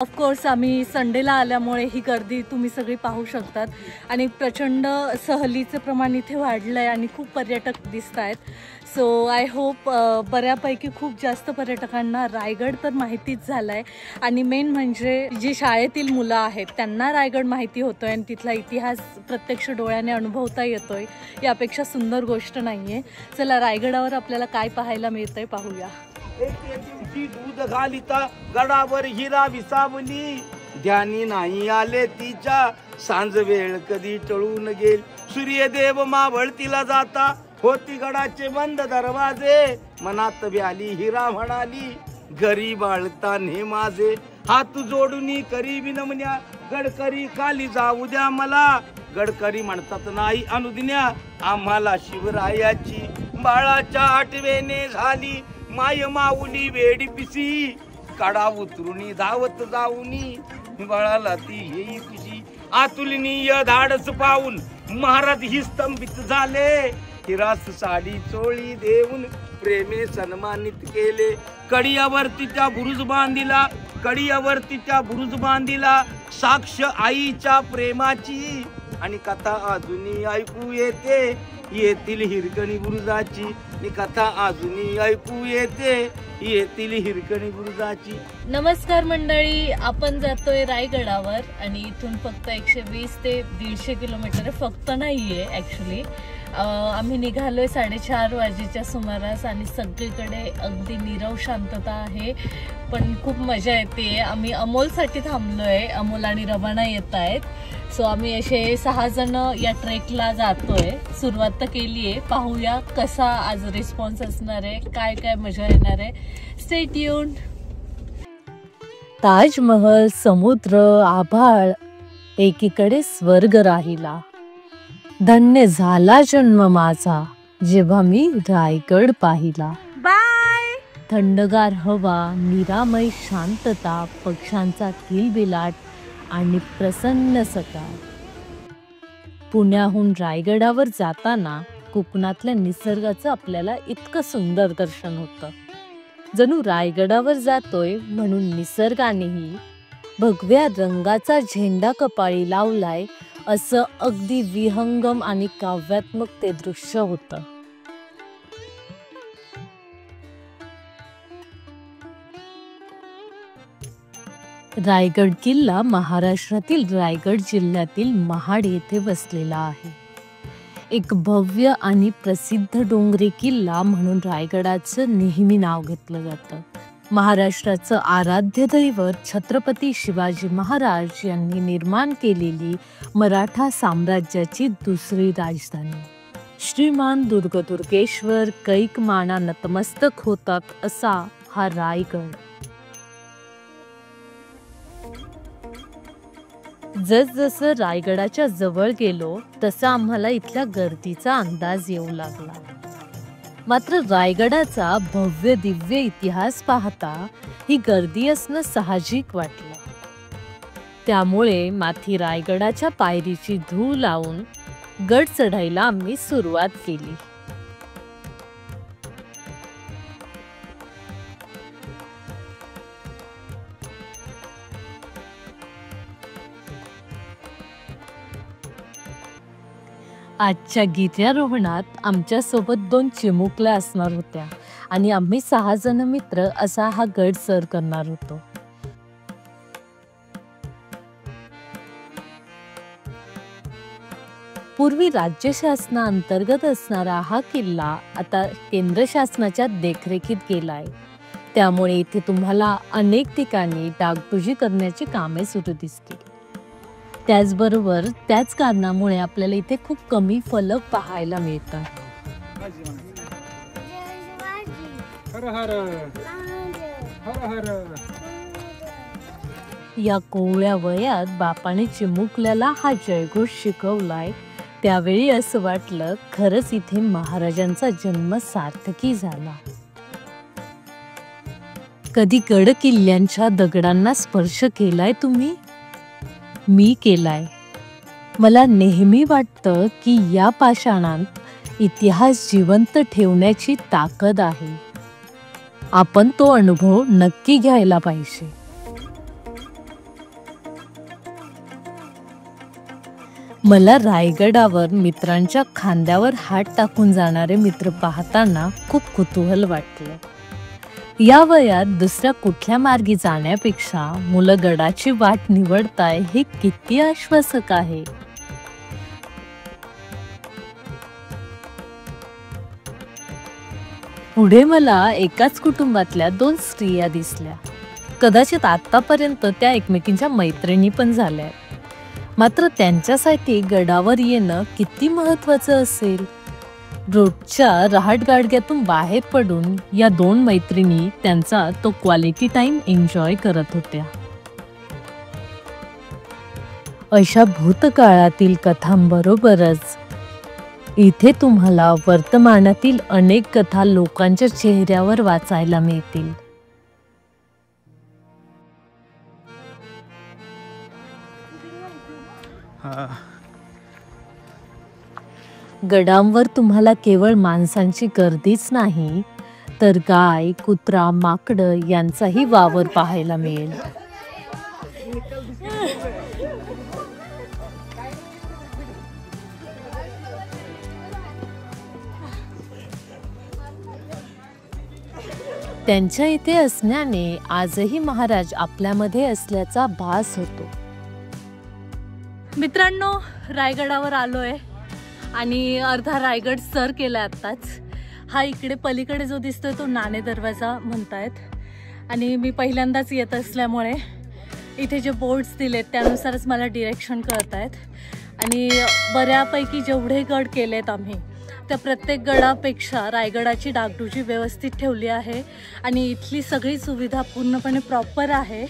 Of course आम्ही संडेला आल्यामुळे ही गर्दी तुम्ही सगळी पाहू शकतात आणि प्रचंड सहलीचं प्रमाण इथे वाढलं आहे आणि खूप पर्यटक दिसत आहेत. सो आय होप बऱ्यापैकी खूप जास्त पर्यटकांना रायगड तर माहितीच झालं आहे आणि मेन म्हणजे जी शाळेतील मुलं आहेत त्यांना रायगड माहिती होतो आहे आणि तिथला इतिहास प्रत्यक्ष डोळ्याने अनुभवता येतो आहे. यापेक्षा सुंदर गोष्ट नाही आहे. चला रायगडावर आपल्याला काय पाहायला मिळतंय पाहूया. दूध घालिता गडावर हिरा विसावली, ध्यानी नाही आले तिच्या सांज वेळ कधी टळून गेल. सूर्यदेव मावळतीला जाता होती गडाचे बंद दरवाजे, मनात व्याली हिरा म्हणाली घरी बाळताने माझे. हात जोडून करी विनमण्या गडकरी खाली जाऊ द्या मला. गडकरी म्हणतात नाही अनुदिन्या आम्हाला शिवरायाची. बाळाच्या आठवेने झाली माय माऊली वेडी पिसी, काडा उतरुनी धावत जाऊनी बाळाला ती हेई पिशी. आतुलनीय धाडस पाहून महाराज ही स्तंभित झाले, हिरास साडी चोळी देऊन प्रेमे सन्मानित केले. कडियावरती त्या बुरुज बांधिला, कडियावरती त्या बुरुज बांधिला, साक्ष आईच्या प्रेमाची आणि कथा अजूनही ऐकू येते येतील हिरकणी बुरुजाची. आणि कथा अजूनही ऐकू येते येतील हिरकणी बुरुजाची. नमस्कार मंडळी, आपण जातोय रायगडावर आणि इथून फक्त 120 ते 150 किलोमीटर फक्त नाहीये ऍक्च्युली. आम्ही निघालोय 4:30 वाजेच्या सुमारास आणि सगळीकडे अगदी नीरव शांतता आहे पण खूप मजा येते. आम्ही अमोलसाठी थांबलोय, अमोल आणि रवाना येत आहेत. सो आम्ही असे 6 जण या ट्रेकला जातोय. सुरुवात तर केली आहे, पाहूया कसा आज रिस्पॉन्स असणार आहे, काय काय मजा येणार आहे. Stay tuned. ताजमहल, समुद्र, आभाळ, एकीकडे स्वर्ग राहिला. धन्य झाला जन्म माझा जेव्हा मी रायगड पाहिला. बाय. थंडगार हवा, निरामय शांतता, पक्ष्यांचा किलबिलाट आणि प्रसन्न सकाळ. पुण्याहून रायगडावर जाताना कोकणातल्या निसर्गाचं आपल्याला इतकं सुंदर दर्शन होतं. जणू रायगडावर जातोय म्हणून निसर्गानेही भगव्या रंगाचा झेंडा कपाळी लावलाय असं अगदी विहंगम आणि काव्यात्मक ते दृश्य होतं. रायगड किल्ला महाराष्ट्रातील रायगड जिल्ह्यातील महाड येथे वसलेला आहे. एक भव्य आणि प्रसिद्ध डोंगरी किल्ला म्हणून रायगडाचं नेहमी नाव घेतलं जातं. महाराष्ट्राचं आराध्य दैवत छत्रपती शिवाजी महाराज यांनी निर्माण केलेली मराठा साम्राज्याची दुसरी राजधानी. श्रीमान दुर्गेश्वर कैक माना नतमस्तक होतात असा हा रायगड. जसजसं रायगडाच्या जवळ गेलो तसा आम्हाला इथल्या गर्दीचा अंदाज येऊ लागला. मात्र रायगडाचा भव्य दिव्य इतिहास पाहता ही गर्दी असणं साहजिक वाटलं. त्यामुळे माथी रायगडाच्या पायरीची धूळ लावून गड चढायला आम्ही सुरुवात केली. आजच्या गिर्यारोहणात आमच्या सोबत 2 चिमुकल्या असणार होत्या आणि आम्ही 6 जण मित्र असा हा गड सर करणार होतो. पूर्वी राज्य शासनाअंतर्गत असणारा हा किल्ला आता केंद्र शासनाच्या देखरेखीत गेलाय. त्यामुळे इथे तुम्हाला अनेक ठिकाणी डागडुजी करण्याची कामे सुरू दिसतील. त्याचबरोबर त्याच कारणामुळे आपल्याला इथे खूप कमी फलक पाहायला मिळतात. या कोवळ्या वयात बापाने चिमुकल्याला हा जयघोष शिकवलाय. त्यावेळी असं वाटलं खरंच इथे महाराजांचा जन्म सार्थकी झाला. कधी गड किल्ल्यांच्या दगडांना स्पर्श केलाय तुम्ही? मी केलाय. मला नेहमी वाटतं की या पाषाणात इतिहास जिवंत ठेवण्याची ताकद आहे. आपण तो अनुभव नक्की घ्यायला पाहिजे. मला रायगडावर मित्रांच्या खांद्यावर हात टाकून जाणारे मित्र पाहताना खूप कुतूहल वाटलं. या वयात दुसऱ्या कुठल्या मार्गी जाण्यापेक्षा मुलं गडाची वाट निवडताय हे किती आश्वासक आहे. पुढे मला एकाच कुटुंबातल्या 2 स्त्रिया दिसल्या. कदाचित आतापर्यंत त्या एकमेकींच्या मैत्रिणी पण झाल्या. मात्र त्यांच्यासाठी गडावर येणं किती महत्वाचं असेल. रोजच्या रहाटगाडग्यातून बाहेर पडून या 2 मैत्रिणी त्यांचा तो क्वालिटी टाइम एन्जॉय करत होत्या. अशा भूतकाळातील कथांबरोबरच इथे तुम्हाला वर्तमानातील अनेक कथा लोकांच्या चेहऱ्यावर वाचायला मिळतील. गडांवर तुम्हाला केवळ माणसांची गर्दीच नाही तर गाय, कुत्रा, माकडं यांचाही वावर पाहायला मिळेल. त्यांच्या इथे असण्याने आजही महाराज आपल्यामध्ये असल्याचा भास होतो. मित्रांनो, रायगडावर आलोय आणि अर्धा रायगड सर केलाय आत्ताच. हा इकडे पलीकडे जो दिसतोय तो नाणे दरवाजा म्हणतायत आणि मी पहिल्यांदाच येत असल्यामुळे इथे जे बोर्ड्स दिलेत त्यानुसारच मला डिरेक्शन कळत आहेत. आणि बऱ्यापैकी जेवढे गड केलेत आम्ही त्या प्रत्येक गडापेक्षा रायगडाची डागडुजी व्यवस्थित ठेवली आहे आणि इथली सगळी सुविधा पूर्णपणे प्रॉपर आहे.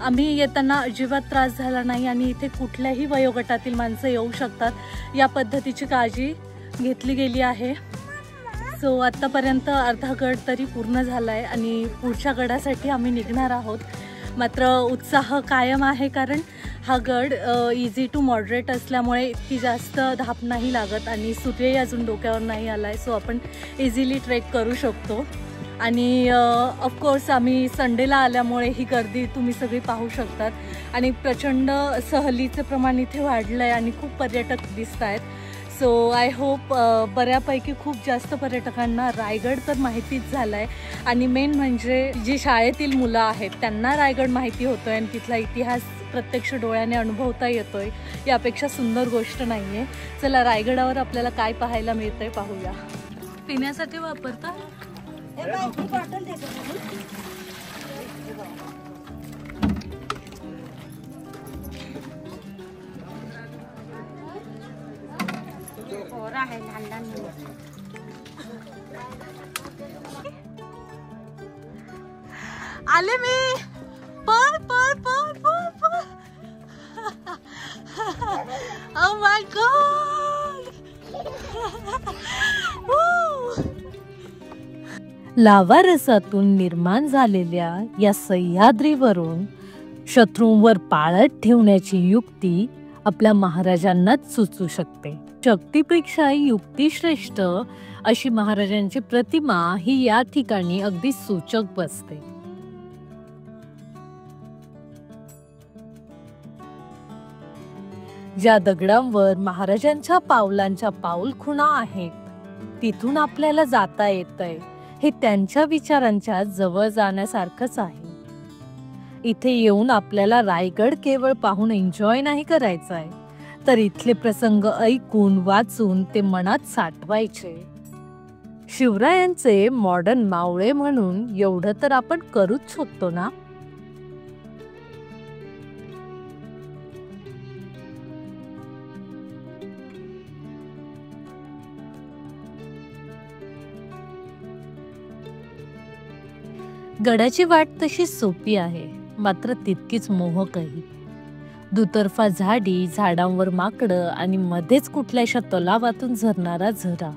आम्ही येताना अजिबात त्रास झाला नाही आणि इथे कुठल्याही वयोगटातील माणसं येऊ शकतात या पद्धतीची काळजी घेतली गेली आहे. सो आत्तापर्यंत अर्धा गड तरी पूर्ण झाला आहे आणि पुढच्या गडासाठी आम्ही निघणार आहोत. मात्र उत्साह कायम आहे कारण हा गड इझी टू मॉडरेट असल्यामुळे इतकी जास्त धाप नाही लागत आणि सूर्यही अजून डोक्यावर नाही आला आहे. सो आपण इझिली ट्रेक करू शकतो. आणि ऑफकोर्स आम्ही संडेला आल्यामुळे ही गर्दी तुम्ही सगळी पाहू शकतात आणि प्रचंड सहलीचं प्रमाण इथे वाढलं आहे आणि खूप पर्यटक दिसत आहेत. सो आय होप बऱ्यापैकी खूप जास्त पर्यटकांना रायगड तर माहितीच झाला आहे आणि मेन म्हणजे जी शाळेतील मुलं आहेत त्यांना रायगड माहिती होतोय आणि तिथला इतिहास प्रत्यक्ष डोळ्याने अनुभवता येतोय. यापेक्षा सुंदर गोष्ट नाही आहे. चला रायगडावर आपल्याला काय पाहायला मिळतंय पाहूया. पिण्यासाठी वापरता आले मी. पळ पळ पळ पळ पळ. Oh my God. लावा रसातून निर्माण झालेल्या या सह्याद्रीवरून शत्रूंवर पाळत ठेवण्याची युक्ती आपल्या महाराजांनाच सुचू शकते. शक्तीपेक्षा युक्ती श्रेष्ठ अशी महाराजांची प्रतिमा ही या ठिकाणी अगदी सूचक बसते. ज्या दगडांवर महाराजांच्या पावलांच्या पाऊलखुणा आहेत तिथून आपल्याला जाता येतंय हे त्यांच्या विचारांच्या जवळ जाण्यासारखंच आहे. इथे येऊन आपल्याला रायगड केवळ पाहून एन्जॉय नाही करायचा आहे तर इथले प्रसंग ऐकून वाचून ते मनात साठवायचे. शिवरायांचे मॉडर्न मावळे म्हणून एवढं तर आपण करूच शकतो ना. गडाची वाट तशी सोपी आहे मात्र तितकीच मोहकही. दुतर्फा झाडी, झाडांवर माकडं आणि मध्येच कुठल्याशा तलावातून झरणारा झरा.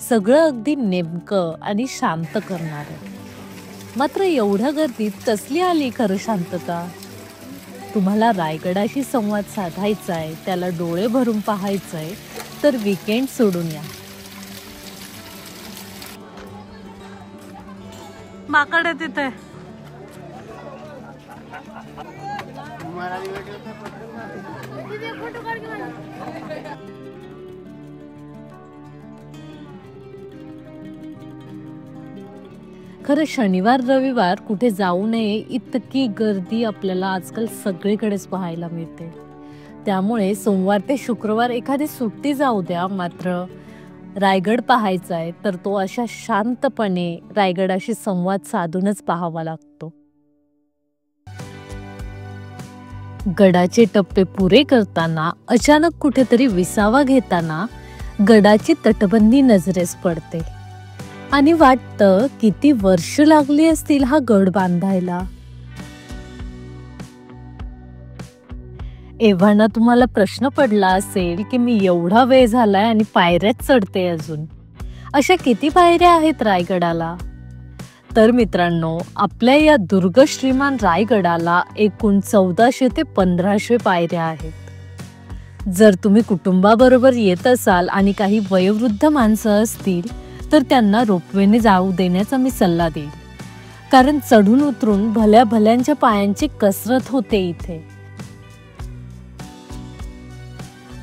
सगळं अगदी नेमकं आणि शांत करणारं. मात्र एवढ्या गर्दीत कसली आली खरं शांतता. तुम्हाला रायगडाशी संवाद साधायचा आहे, त्याला डोळे भरून पाहायचंय तर वीकेंड सोडून या. माकड आहे तिथे. फोटो काढ. खरं शनिवार रविवार कुठे जाऊ नये इतकी गर्दी आपल्याला आजकाल सगळीकडेच पाहायला मिळते. त्यामुळे सोमवार ते शुक्रवार एखादी सुट्टी जाऊ द्या, मात्र रायगड पाहायचा आहे तर तो अशा शांतपणे रायगडाशी संवाद साधूनच पाहावा लागतो. गडाचे टप्पे पुरे करताना अचानक कुठेतरी विसावा घेताना गडाची तटबंदी नजरेस पडते आणि वाटतं किती वर्ष लागली असतील हा गड बांधायला. एव्हाना तुम्हाला प्रश्न पडला असेल की मी एवढा वेळ झालाय आणि पायऱ्याच चढते अजून. अशा किती पायऱ्या आहेत रायगडाला? तर मित्रांनो, आपल्या या दुर्ग श्रीमान रायगडाला एकूण 1400 ते 1500 पायऱ्या आहेत. जर तुम्ही कुटुंबाबरोबर येत असाल आणि काही वयोवृद्ध माणसं असतील तर त्यांना रोपवेने जाऊ देण्याचा मी सल्ला देईन, कारण चढून उतरून भल्या भल्यांच्या पायांची कसरत होते इथे.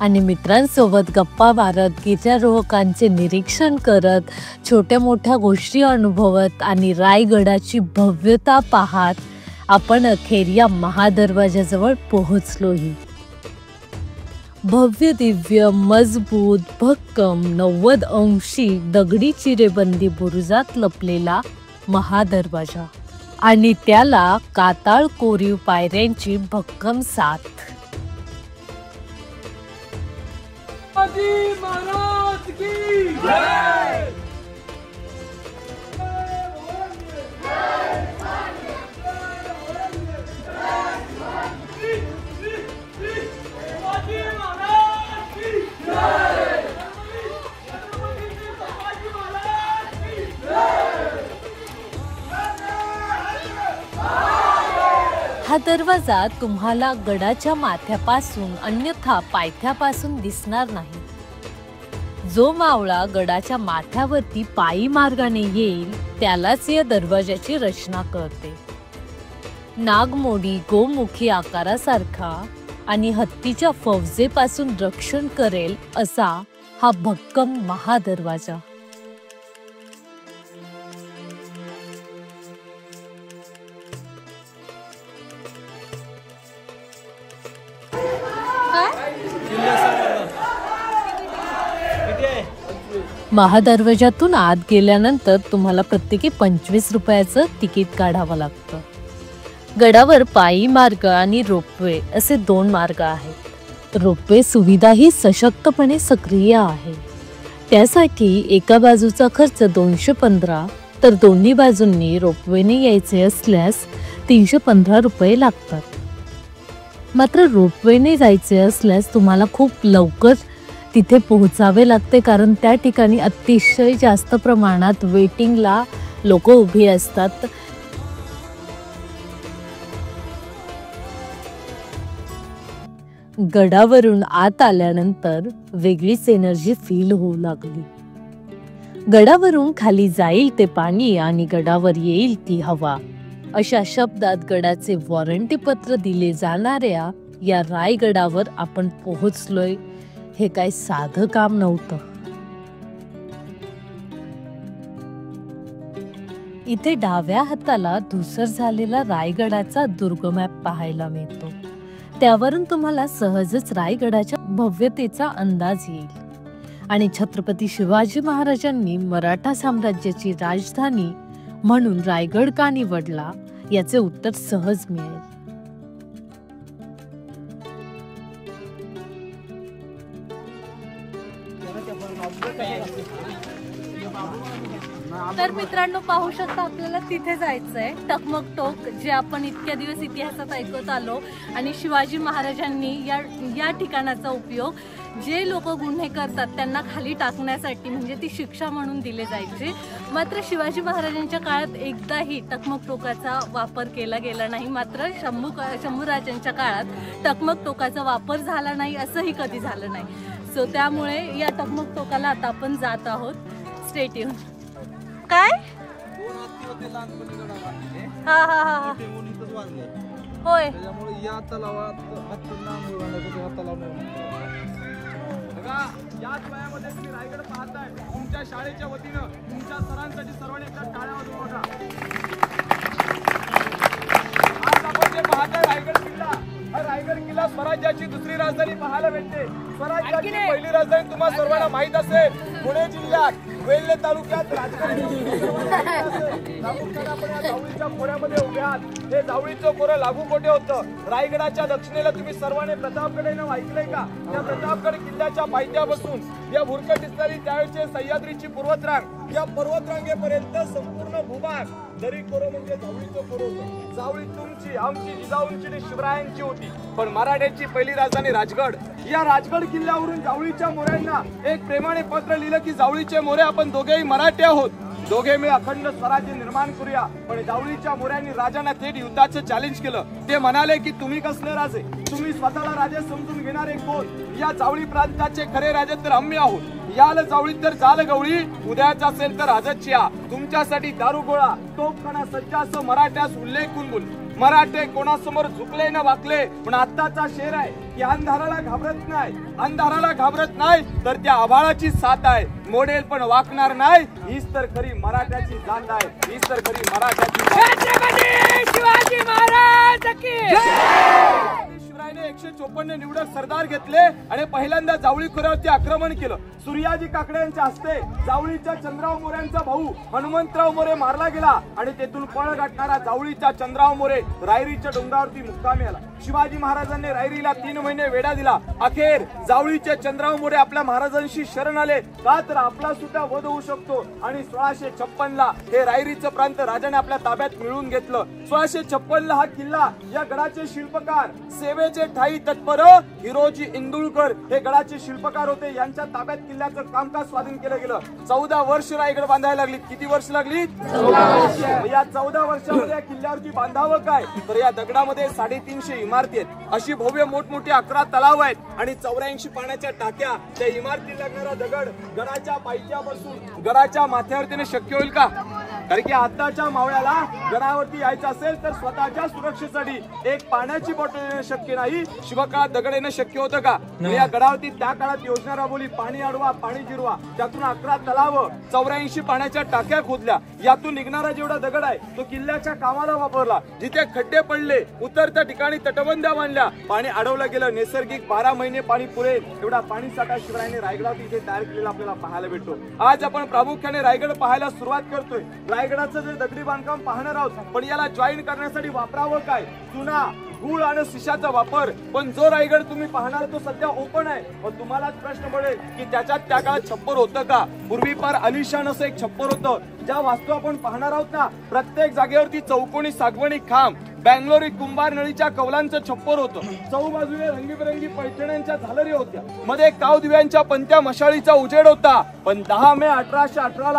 आणि मित्रांसोबत गप्पा मारत, गिर्यारोहकांचे निरीक्षण करत, छोट्या मोठ्या गोष्टी अनुभवत आणि रायगडाची भव्यता पाहत आपण अखेर या महादरवाजाजवळ पोहोचलोही. भव्य दिव्य मजबूत भक्कम 90 अंशी दगडी चिरेबंदी बुरुजात लपलेला महादरवाजा आणि त्याला काताळ कोरीव पायऱ्यांची भक्कम साथ. महाराज की जय. हा दरवाजा तुम्हाला गडाच्या माथ्यापासून अन्यथा पायथ्यापासून दिसणार नाही. जो मावळा गडाच्या माथ्यावरती पायी मार्गाने येईल त्यालाच या दरवाजाची रचना कळते. नागमोडी गोमुखी आकारासारखा आणि हत्तीच्या फौजेपासून रक्षण करेल असा हा भक्कम महादरवाजा. महादरवाजातून आत गेल्यानंतर तुम्हाला प्रत्येकी 25 रुपयाचं तिकीट काढावं लागतं. गडावर पायी मार्ग आणि रोपवे असे 2 मार्ग आहेत. रोपवे सुविधा ही सशक्तपणे सक्रिय आहे. त्यासाठी एका बाजूचा खर्च 215 तर दोन्ही बाजूंनी रोपवेने यायचे असल्यास 315 रुपये लागतात. मात्र रोपवेने जायचे असल्यास तुम्हाला खूप लवकर तिथे पोहोचावे लागते, कारण त्या ठिकाणी अतिशय जास्त प्रमाणात वेटिंगला लोक उभी असतात. गडावरून आत आल्यानंतर वेगळीच एनर्जी फील होऊ लागली. गडावरून खाली जाईल ते पाणी आणि गडावर येईल ती हवा, अशा शब्दात गडाचे वॉरंटी पत्र दिले जाणाऱ्या या रायगडावर आपण पोहोचलोय. हे काय साधं काम नव्हतं. इथे डाव्या हाताला धूसर झालेला रायगडाचा दुर्ग मॅप पाहायला मिळतो. त्यावरून तुम्हाला सहजच रायगडाच्या भव्यतेचा अंदाज येईल. आणि छत्रपती शिवाजी महाराजांनी मराठा साम्राज्याची राजधानी म्हणून रायगड का निवडला याचे उत्तर सहज मिळेल. तर मित्रांनो, पाहू शकता आपल्याला तिथे जायचंय. टकमक टोक, जे आपण इतक्या दिवस इतिहासात ऐकत आलो आणि शिवाजी महाराजांनी या ठिकाणाचा उपयोग जे लोक गुन्हे करतात त्यांना खाली टाकण्यासाठी, म्हणजे ती शिक्षा म्हणून दिले जायचे. मात्र शिवाजी महाराजांच्या काळात एकदाही टकमक टोकाचा वापर केला गेला नाही. मात्र शंभूराजांच्या काळात टकमक टोकाचा वापर झाला नाही असंही कधी झालं नाही. सो त्यामुळे या टकमक टोकाला आता आपण जात आहोत. Stay tune. काय? हा हा हा होय. बघा, याच वयामध्ये तुम्ही रायगड पाहताय. तुमच्या शाळेच्या वतीनं तुमच्या सरांसाठी सर्वांनी एकदा टाळ्या वाजवून बघा. आज आपण जे पाहताय रायगड किल्ला, हा रायगड किल्ला स्वराज्याची दुसरी राजधानी पाहायला भेटते. स्वराज्याची पहिली राजधानी तुम्हाला सर्वांना माहित असेल, पुणे जिल्ह्यात वेल्हे तालुक्यात राजगड. आपण या जावळीच्या खोऱ्यामध्ये उभे आहात. हे जावळीचं खोरं लागू कोठे होतं? रायगडाच्या दक्षिणेला तुम्ही सर्वांनी प्रतापगड नाव ऐकलंय का? या प्रतापगड किल्ल्याच्या पायथ्यापासून या भुरकट दिसणारी त्यावेळेची सह्याद्रीची पर्वतरांग, या पर्वतरांगेपर्यंत संपूर्ण भूभाग दरी खोरं म्हणजे जावळीचं खोरं होतं. जावळी तुमची, आमची, जिजाऊंची आणि शिवरायांची होती. पण मराठ्यांची पहिली राजधानी राजगड. या राजगड किल्ल्यावरून जावळीच्या मोऱ्यांना एक प्रेमाने पत्र लिहिलं की जावळीचे मोरे आपण दोघेही मराठी आहोत, दोघे मिळून अखंड स्वराज्य निर्माण करूया. पण जावळीच्या मोऱ्यांनी राजांना थेट युद्धाचं चॅलेंज केलं. ते म्हणाले की तुम्ही कसले राजे, तुम्ही स्वतःला राजे समजून घेणारे कोण? या जावळी प्रांताचे खरे राजे तर आम्ही आहोत. याल जावळी तर जाल गवळी, उद्याच असेल तर राजाची या. तुमच्यासाठी दारू गोळा, तोफखाना सज्ज असं मराठ्यास उल्लेखून बोल. मराठे कोणासमोर झुकले न वाकले. पण आत्ताचा शेर आहे की अंधाराला घाबरत नाही, अंधाराला घाबरत नाही तर त्या आभाळाची साथ आहे. मोडेल पण वाकणार नाही, हीच तर खरी मराठ्याची जात आहे, हीच तर खरी मराठ्याची. छत्रपती शिवाजी महाराज की जय. शिवरायाने 154 निवडक सरदार घेतले आणि पहिल्यांदा जावळी खोऱ्यावरती आक्रमण केलं. सूर्याजी काकडे यांच्या हस्ते जावळीच्या चंद्रराव मोऱ्यांचा भाऊ हनुमंतराव मोरे मारला गेला आणि तेथून पळ गाठणारा जावळीचा चंद्रराव मोरे रायरीच्या डोंगरावरती मुक्कामी आला. शिवाजी महाराजांनी रायरीला 3 महिने वेढा दिला. अखेर जावळीचे चंद्रराव मोरे आपल्या महाराजांशी शरण आले, का तर आपला सुद्धा वध होऊ शकतो. आणि 1656 ला हे रायरीचं प्रांत राजाने आपल्या ताब्यात मिळवून घेतलं. 1656 ला हा किल्ला, या गडाचे शिल्पकार सेवेचे ठाई तत्पर हिरोजी इंदुळकर हे गडाचे शिल्पकार होते. यांच्या ताब्यात किल्ल्याचं कामकाज स्वाधीन केलं गेलं. 14 वर्ष रायगड बांधायला लागली. किती वर्ष लागली? 14 वर्ष. या 14 वर्षामध्ये या किल्ल्यावरती बांधावं काय? तर या दगडामध्ये 350 इमारती आहेत. अशी भव्य मोठमोठी 11 तलाव आहेत आणि 84 पाण्याच्या टाक्या. त्या इमारती लागणारा दगड गडाच्या पायथ्यापासून गडाच्या माथ्यावरती शक्य होईल का? कारण की आताच्या मावळ्याला गडावरती यायचं असेल तर स्वतःच्या सुरक्षेसाठी एक पाण्याची बॉटल येणं शक्य नाही. शिवकाळात दगड येणं शक्य होतं का? या गडावरती त्या काळात योजना राबवली, पाणी अडवा, पाणी जिरवा. त्यातून 11 तलाव, 84 पाण्याच्या टाक्या खोदल्या. यातून निघणारा जेवढा दगड आहे तो किल्ल्याच्या कामाला वापरला. जिथे खड्डे पडले उतरत्या ठिकाणी तटबंद्या बांधल्या, पाणी अडवलं गेलं. नैसर्गिक 12 महिने पाणी पुरेल एवढा पाणी साठा शिवरायाने रायगडावरती इथे तयार केलेला आपल्याला पाहायला भेटतो. आज आपण प्रामुख्याने रायगड पाहायला सुरुवात करतोय. रायगडाचं जे दगडी बांधकाम पाहणार आहोत, पण याला जॉईन करण्यासाठी वापरावं काय? चुना, गुळ आणि शिशाचा वापर. पण जो रायगड तुम्ही पाहणार तो सध्या ओपन आहे. पण तुम्हालाच प्रश्न पडेल की त्याच्यात त्या काळात छप्पर होतं का? पूर्वी फार अलिशान असं एक छप्पर होतं. ज्या वास्तू आपण पाहणार आहोत ना, प्रत्येक जागेवरती चौकोनी सागवणी खांब, बँगलोरी कुंभार नळीच्या कौलांचं छप्पर होतं. चौबाजूने रंगीबेरंगी पैठण्यांच्या झालरी होत्या. मध्ये काव दिव्यांच्या पंत्या मशाळीचा उजेड होता. पण 10 मे 1818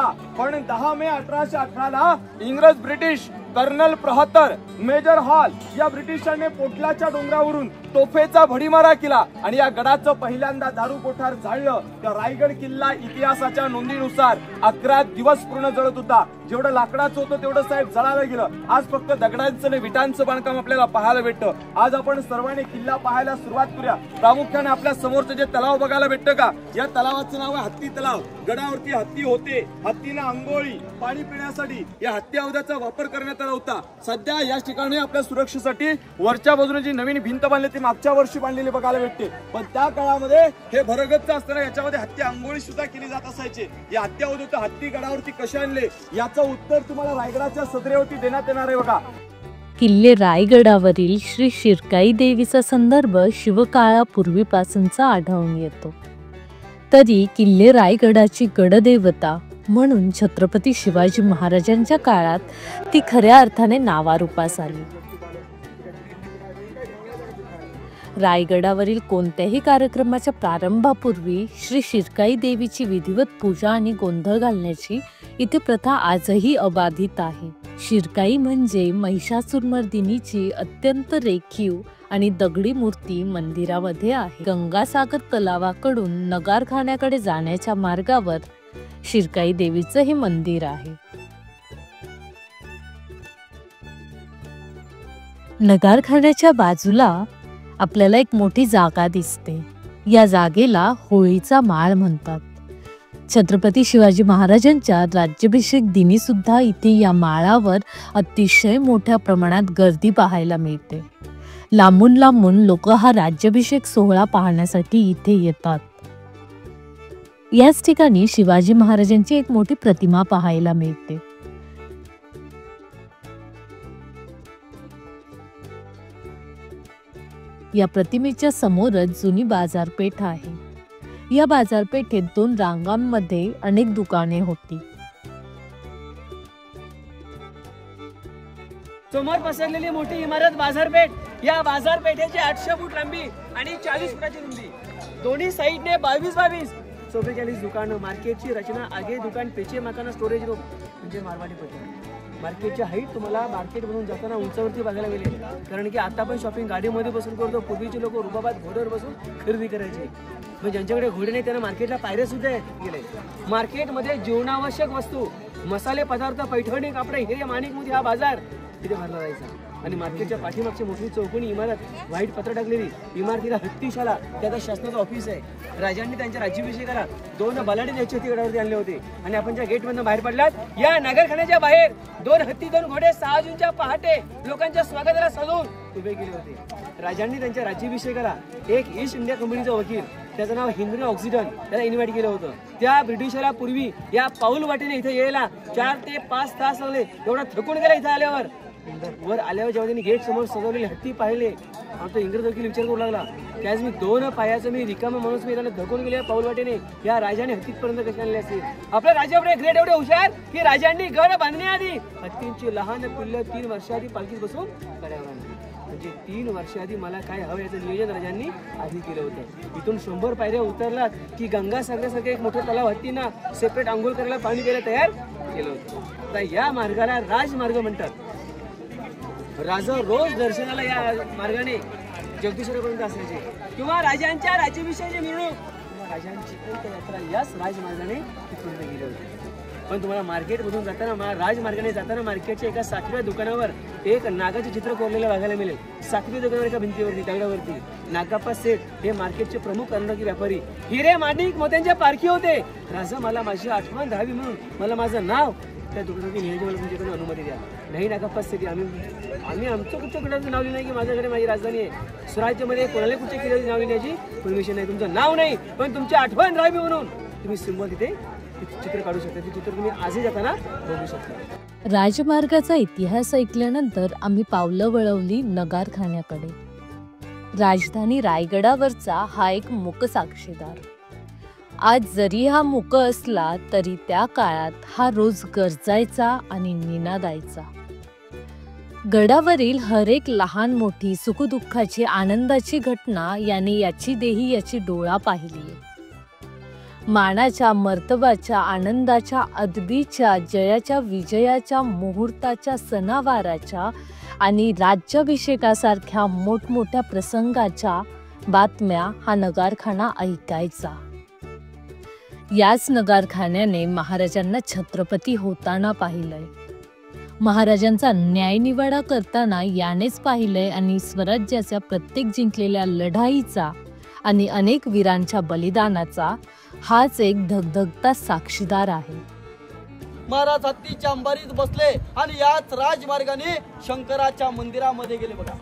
ला इंग्रज, ब्रिटिश कर्नल प्रहतर, मेजर हॉल या ब्रिटिशांनी पोटलाच्या डोंगरावरून तोफेचा भडीमारा केला आणि या गडाचं पहिल्यांदा दारू कोठार जाळलं. तर रायगड किल्ला इतिहासाच्या नोंदीनुसार 11 दिवस पूर्ण जळत होता. जेवढं लाकडाचं होतं तेवढं साहेब जळायला गेलं. आज फक्त दगडांचं आणि विटांचं बांधकाम आपल्याला पाहायला भेटतं. आज आपण सर्वांनी किल्ला पाहायला सुरुवात करूया. प्रामुख्याने आपल्या समोरचं जे तलाव बघायला भेटतं का, या तलावाचं नाव आहे हत्ती तलाव. गडावरती हत्ती होते. हत्तीला अंघोळी, पाणी पिण्यासाठी या हत्ती हौदाचा वापर करण्यात आला होता. सध्या या ठिकाणी आपल्या सुरक्षेसाठी वरच्या बाजूने जी नवीन भिंत बांधली ती मागच्या वर्षी बांधलेली बघायला भेटते. पण त्या काळामध्ये हे भरगच्च असताना याच्यामध्ये हत्ती अंघोळी सुद्धा केली जात असायचे. या हत्ती हौद हत्ती गडावरती कसे आणले याचं उत्तर तुम्हाला रायगडाच्या सदरेवरती देण्यात येणार आहे बघा. किल्ले रायगडावरील श्री शिरकाई देवीचा संदर्भ शिवकाळापूर्वीपासूनचा आढळून येतो. तरी किल्ले रायगडाची गडदेवता म्हणून छत्रपती शिवाजी महाराजांच्या काळात ती खऱ्या अर्थाने नावारूपास आली. रायगडावरील कोणत्याही कार्यक्रमाच्या प्रारंभापूर्वी श्री शिरकाई देवीची विधिवत पूजा आणि गोंधळ घालण्याची इथे प्रथा आजही अबाधित आहे. शिरकाई म्हणजे महिषासुरमर्दिनीची अत्यंत रेखीव आणि दगडी मूर्ती मंदिरामध्ये आहे. गंगासागर तलावाकडून नगारखान्याकडे जाण्याच्या मार्गावर शिरकाई देवीचं हे मंदिर आहे. नगारखान्याच्या बाजूला आपल्याला एक मोठी जागा दिसते. या जागेला होळीचा माळ म्हणतात. छत्रपती शिवाजी महाराजांच्या राज्याभिषेक दिनी सुद्धा इथे या माळावर अतिशय मोठ्या प्रमाणात गर्दी पाहायला मिळते. लांबून लांबून लोक हा राज्याभिषेक सोहळा पाहण्यासाठी इथे येतात. याच ठिकाणी शिवाजी महाराजांची एक मोठी प्रतिमा पाहायला मिळते. या प्रतिमेच्या समोरच जुनी बाजारपेठ आहे. या बाजारपेठेत 2 रांगांमध्ये अनेक दुकाने होती. समोर पसरलेली मोठी इमारत बाजारपेठ. या बाजारपेठेची 800 फूट लांबी आणि 40 फुटाची रुंदी. दोन्ही साईडने 22 44 दुकानं. मार्केटची रचना आगे दुकान, पेचे मकान, स्टोरेज रूम म्हणजे मारवाडी पद्धत. मार्केटची हाईट तुम्हाला मार्केटमधून जाताना उंचावरती बघायला मिळेल, कारण की आता पण शॉपिंग गाडीमध्ये बसून करतो. पूर्वीचे लोक रुबाबात घोड्यावर बसून खरेदी करायचे. म्हणजे ज्यांच्याकडे घोडे नाही त्यांना मार्केटला पायऱ्या सुद्धा गेले. मार्केटमध्ये जीवनावश्यक वस्तू, मसाले पदार्थ, पैठणी, कापडे, हिरे, माणिक, मोती हा बाजार तिथे भरला जायचा. आणि मार्केटच्या पाठीमागची मोठी चौकोनी इमारत, व्हाईट पत्र टाकलेली, इमारतीला हत्तीशाला, त्याचा शासनाचं ऑफिस आहे. राजांनी त्यांच्या राज्याभिषेकाला 2 बलाढ्य द्यायचे होते, गडावरती आणले होते. आणि आपण ज्या गेटमधून बाहेर पडलात, या नगरखान्याच्या बाहेर 2 हत्ती, 2 घोडे 6 जूनच्या पहाटे लोकांच्या स्वागताला सजवून उभे केले होते. राजांनी त्यांच्या राज्याभिषेकाला एक ईस्ट इंडिया कंपनीचा वकील, त्याचं नाव हेनरी ऑक्सिडन, त्याला इन्व्हाइट केलं होतं. त्या ब्रिटिशला पूर्वी या पाऊल वाटेने इथे यायला 4 ते 5 तास लागले. एवढा थकून गेला इथे आल्यावर. वर आल्यावर जेव्हा त्यांनी गेट समोर सजवलेले हत्ती पाहिले, आमचा इंग्रज वकील विचार करू लागला, त्याच मी 2 पायाचं मी रिकामा माणूस मी त्याला धकून गेले पाऊल वाटेने, या राजाने हत्तीपर्यंत कशी आणले असतील. आपल्या राजापुढे ग्रेट एवढे हुशार की राजांनी गड बांधण्याआधी हत्तींची लहान पिल्लं 3 वर्षाआधी पालखीत बसून गड्यावर आणली. म्हणजे 3 वर्षाआधी मला काय हवं याचं नियोजन राजांनी आधी केलं होतं. इथून 100 पायऱ्या उतरलात की गंगासागरासारखं एक मोठं तलाव, हत्तींना सेपरेट आंघोळ करायला पाणी द्यायला तयार केलं होतं. तर या मार्गाला राजमार्ग म्हणतात. राजा रोज दर्शनाला या मार्गाने जगदीश्वरापर्यंत असायचे, किंवा राजांच्या राज्याभिषेकाची मिरवणूक किंवा राजांची यात्रा याच राजमार्गाने तिथून गेली होती. पण तुम्हाला मार्केटमधून जाताना, राजमार्गाने जाताना मार्केटच्या एका 7व्या दुकानावर एक नागाचे चित्र कोरलेलं बघायला मिळेल. 7वी दुकानावर एका भिंतीवरती, दगडावरती नागाप्पा सेठ हे मार्केटचे प्रमुख कर्णकी व्यापारी, हिरे, माणिक, मोत्यांचे पारखी होते. राजा मला माझी आठवण राहावी म्हणून मला माझं नाव त्या दुकानाची लिहायची मला तुमच्याकडून अनुमती द्या. नाही नागाप्पा सेठ, आम्ही आमचं कुठच्या कुणाचं नाव लिहिलं नाही की माझ्याकडे माझी राजधानी आहे. स्वराज्यामध्ये कोणाला कुठच्या किल्ल्याचं नाव लिहिण्याची परमिशन नाही. तुमचं नाव नाही, पण तुमची आठवण राहावी म्हणून तुम्ही सिंबल तिथे चित्र काढू शकता. ते चित्र तुम्ही आजही जाताना बघू शकता. राजमार्गाचा इतिहास ऐकल्यानंतर आम्ही पावलं वळवली नगारखान्याकडे. राजधानी रायगडावरचा हा एक मूक साक्षीदार. आज जरी हा मूक असला तरी त्या काळात हा रोज गरजायचा आणि निनादायचा. गडावरील हर एक लहान मोठी सुखदुःखाची, आनंदाची घटना याने याची देही याची डोळा पाहिली. मानाच्या, मर्तबाच्या, आनंदाच्या, अदबीच्या, जयाच्या, विजयाच्या, मुहूर्ताच्या, सणावाराच्या आणि राज्याभिषेकासारख्या मोठमोठ्या प्रसंगाच्या बातम्या हा नगारखाना ऐकायचा. याच नगारखान्याने महाराजांना छत्रपती होताना पाहिलंय. महाराजांचा न्यायनिवाडा करताना यानेच पाहिलंय आणि स्वराज्याच्या प्रत्येक जिंकलेल्या लढाईचा आणि अनेक वीरांच्या बलिदानाचा हाच एक धगधगता साक्षीदार आहे. महाराज हत्तीच्या अंबारीत बसले आणि याच राजमार्गाने शंकराच्या मंदिरामध्ये गेले. बघा,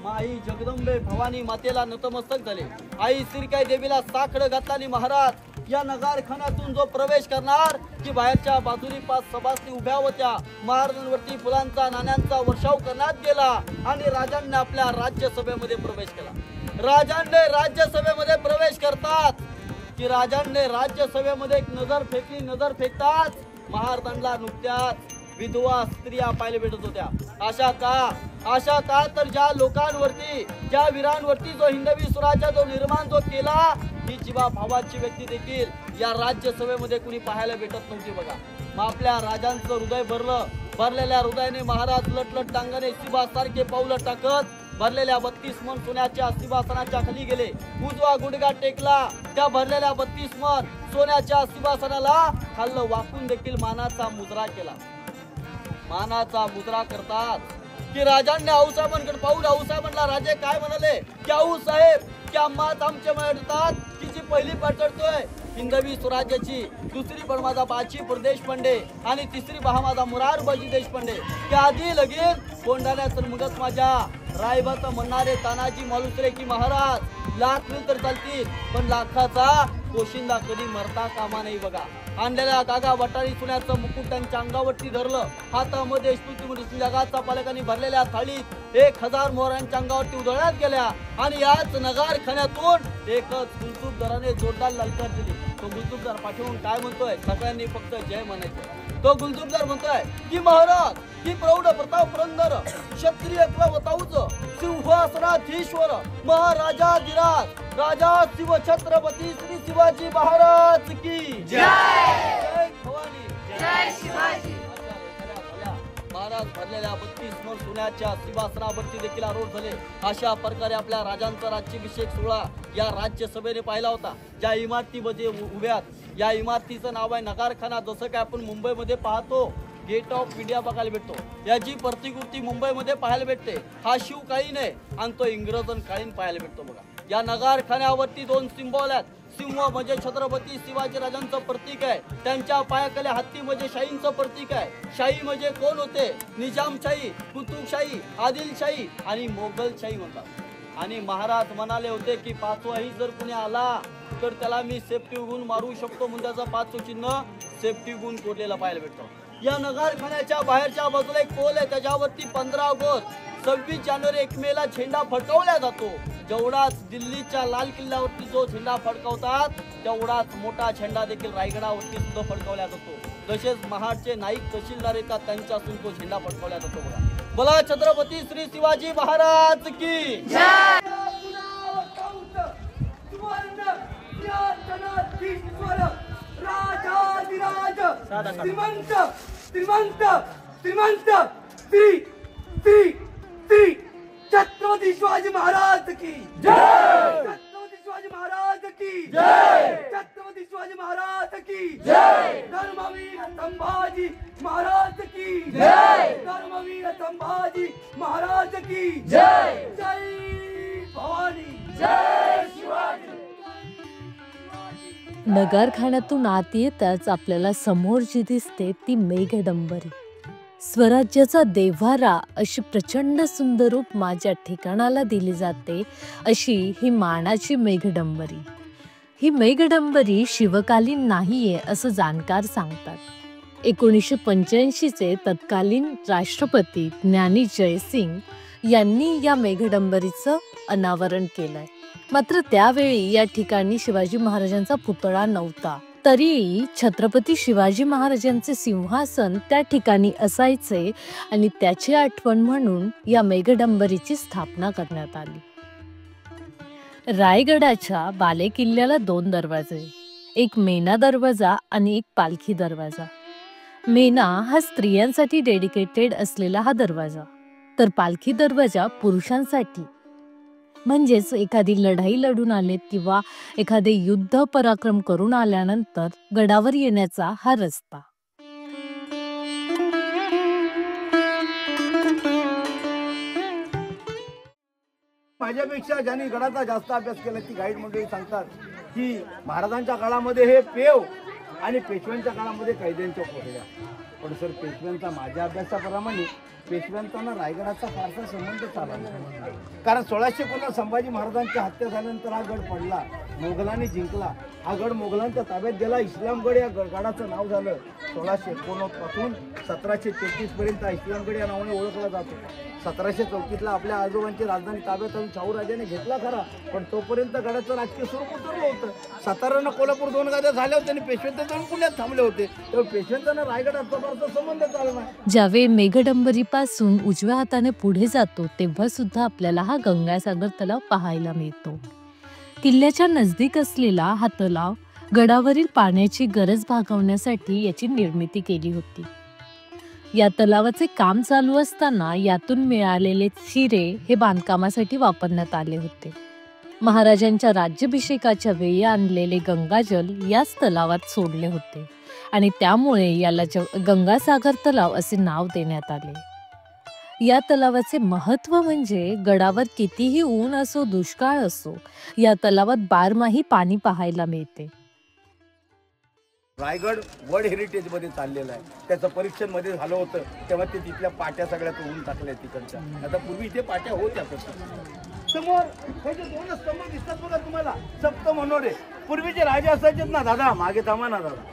माई जगदंबे भवानी मातेला नतमस्तक झाले. आई सिरकाई देवीला साखर घातल्याने महाराज या नगारखान्यातून जो प्रवेश करणार की बाहेरच्या बाजूनी 5 सभासदी उभ्या होत्या. महाराजांवरती फुलांचा, नाण्यांचा वर्षाव करण्यात गेला आणि राजांनी आपल्या राज्यसभेमध्ये प्रवेश केला. राजांनी राज्यसभेमध्ये प्रवेश करतात की राजांनी राज्यसभेमध्ये एक नजर फेकली. नजर फेकताच महाराजांना नुकत्याच विधवा स्त्रिया पाहायला भेटत होत्या. अशा का तर ज्या लोकांवरती, ज्या वीरांवरती जो हिंदवी स्वराज्य जो निर्माण जो केला, ही जीवा भावाची व्यक्ती देखील या राज्यसभेमध्ये कुणी पाहायला भेटत नव्हती. बघा, मग आपल्या राजांचं हृदय भरलेल्या हृदयाने महाराज लटलट टांगणे सिंहासारखे पावलं टाकत भरलेल्या 32 मन सोन्याच्या सिंहासनाच्या खाली गेले. उजवा गुडघा टेकला. त्या भरलेल्या 32 मन सोन्याच्या सिंहासनाला खाल्लं वाकून देखील मानाचा मुजरा केला. मानाचा मुजरा करतात की राजांनी आऊसाहेबांकडे पाहून आऊसाहेबांना राजे काय म्हणाले की आऊसाहेब की आम्हाच आमच्या मिळतात की जी पहिली पाठ चढतोय हिंदवी स्वराज्याची, दुसरी पण माझा बाचीपूर देशपांडे आणि तिसरी बहा माझा मुरारबाजी देशपांडे. त्या आधी लगेच कोंडाण्याचं मुगत माझ्या रायबाचं म्हणणारे तानाजी मालुसरे की महाराज लाख मिळ तर चालतील पण लाखाचा पोशिंदा कधी मरता कामा नाही बघा. आणलेल्या कागा वटारी सुन्याचं मुकुट त्यांच्या अंगावरती धरलं. हातामध्ये स्तुती जगाचा पालकांनी भरलेल्या थाळीत 1000 मोहरांच्या अंगावरती उधळण्यात गेल्या आणि याच नगारखान्यातून एकच गुलतुबदाराने जोरदार ललकार दिली. तो गुलतुबदार पाठवून काय म्हणतोय, सगळ्यांनी फक्त जय म्हणायचं. तो गुलतुबदार म्हणतोय की महाराज की प्रौढ प्रताप पुरंदर क्षत्रिय कुलवताऊच सिंहासनाधीश्वर महाराजाधिराज राजा शिव छत्रपती श्री शिवाजी महाराज की जय भवानी जय शिवाजी. महाराज भरलेल्या 32 मन सोन्याच्या सिंहासनावरती देखील आरूढ झाले. अशा प्रकारे आपल्या राजांचा राज्याभिषेक सोहळा या राज्यसभेने पाहिला होता. ज्या इमारतीमध्ये उभ्यात, या इमारतीचं नाव आहे नगारखाना. जसं काय आपण मुंबईमध्ये पाहतो गेट ऑफ इंडिया बघायला भेटतो, याची प्रतिकृती मुंबईमध्ये पाहायला भेटते. हा शिवकालीन आहे आणि तो इंग्रजांकालीन पाहायला भेटतो बघा. या नगारखान्यावरती 2 सिंबॉल आहेत. सिंह म्हणजे छत्रपती शिवाजी राजांचं प्रतीक आहे. त्यांच्या पायाखाली हत्ती म्हणजे शाहींचं प्रतीक आहे. शाही म्हणजे कोण होते, निजामशाही, कुतुबशाही, आदिलशाही आणि मोगलशाही म्हणतात. आणि महाराज म्हणाले होते की पाचवाही जर कुणी आला तर त्याला मी सेफ्टी गुण मारू शकतो म्हणून त्याचं 5 चिन्ह सेफ्टी गुण कोरलेला पाहायला भेटतो. या नगारखान्याच्या बाहेरच्या बाजूला एक पोल आहे, त्याच्यावरती 15 ऑगस्ट 26 जानेवारी 1 मेला झेंडा फडकवला जातो. जेवढाच दिल्लीच्या लाल किल्ल्यावरती जो झेंडा फडकवतात तेवढाच मोठा झेंडा देखील रायगडावरती सुद्धा फडकवला जातो. तसेच महाडचे नाईक तहसीलदार येतात, त्यांच्यातून तो झेंडा फडकवला जातो बघा. बोला छत्रपती श्री शिवाजी महाराज की जय. श्रीमंत श्रीमंत श्रीमंत श्री श्री श्री छत्रपती शिवाजी महाराज की जय. छत्रपती शिवाजी महाराज की जय. छत्रपती शिवाजी महाराज की जय. धर्मवीर संभाजी महाराज की जय. धर्मवीर संभाजी महाराज की जय. जय भवानी जय शिवाजी. नगारखान्यातून आत येताच आपल्याला समोर जी दिसते ती मेघडंबरी. स्वराज्याचा देव्हारा अशी प्रचंड सुंदर उपमा ज्या ठिकाणाला दिली जाते अशी ही मानाची मेघडंबरी. ही मेघडंबरी शिवकालीन नाहीये असं जाणकार सांगतात. 1985चे तत्कालीन राष्ट्रपती ज्ञानी जयसिंग यांनी या मेघडंबरीचं अनावरण केलंय. मात्र त्यावेळी या ठिकाणी शिवाजी महाराजांचा पुतळा नव्हता. तरी छत्रपती शिवाजी महाराजांचे सिंहासन त्या ठिकाणी असायचे आणि त्याची आठवण म्हणून या मेघडंबरीची स्थापना करण्यात आली. रायगडाच्या बालेकिल्ल्याला 2 दरवाजे, एक मेना दरवाजा आणि एक पालखी दरवाजा. मेना हा स्त्रियांसाठी डेडिकेटेड असलेला हा दरवाजा, तर पालखी दरवाजा पुरुषांसाठी. म्हणजेच एखादी लढाई लढून आले किंवा एखादे युद्ध पराक्रम करून आल्यानंतर गडावर येण्याचा हा रस्ता. माझ्यापेक्षा ज्यांनी गडाचा जास्त अभ्यास केला ती गाईड मंडळी सांगतात की महाराजांच्या काळामध्ये हे पेव आणि पेशव्यांच्या काळामध्ये कैद्यांच्या कोठड्या. पण सर पेशव्यांचा माझ्या अभ्यासाप्रमाणे पेशव्यांचा ना रायगडाचा फारसा संबंध चालला नाही. कारण 1619 संभाजी महाराजांच्या हत्या झाल्यानंतर हा गड पडला, मोगलांनी जिंकला. हा गड मोगलांच्या ताब्यात गेला. इस्लामगड या गडाचं नाव झालं 1689 पासून 1733 पर्यंत इस्लामगड या नावाने ओळखला जातो. 1734ला आपल्या आजोबांची राजधानी ताब्यात आणून शाहूराजाने घेतला खरा, पण तोपर्यंत गडाचं राजकीय स्वरूप उतरलं होतं. सातारा कोल्हापूर 2 गाद्या झाल्या होत्या आणि पेशव्यांचा जाऊन पुण्यात थांबले होते. तेव्हा पेशव्यांचा ना रायगडाचा फारसा संबंध चालला नाही. ज्यावेळी मेघडंबरी पासून उजव्या हाताने पुढे जातो तेव्हा सुद्धा आपल्याला हा गंगासागर तलाव पाहायला मिळतो. किल्ल्याच्या नजदीक असलेला हा तलाव गडावरील पाण्याची गरज भागवण्यासाठी याची निर्मिती केली होती. या तलावाचे काम चालू असताना यातून मिळालेले चिरे हे बांधकामासाठी वापरण्यात आले होते. महाराजांच्या राज्याभिषेकाच्या वेळी आणलेले गंगाजल याच तलावात सोडले होते आणि त्यामुळे याला गंगासागर तलाव असे नाव देण्यात आले. या तलावाचे महत्त्व म्हणजे गडावर कितीही ऊन असो दुष्काळ असो या तलावात बारमाही पाणी पाहायला मिळते. रायगड वर्ल्ड हेरिटेज मध्ये चाललेलं आहे. त्याचं परीक्षण मध्ये झालं होतं तेव्हा ते तिथल्या पाट्या सगळ्या तोडून टाकल्या तिकडच्या. आता पूर्वी इथे पाट्या होत्या. समोर हे जे दोन स्तंभ दिसतात बघा तुम्हाला, सप्त मनोरे. पूर्वीचे राजे असायचे ना दादा, मागे थांबा ना दादा.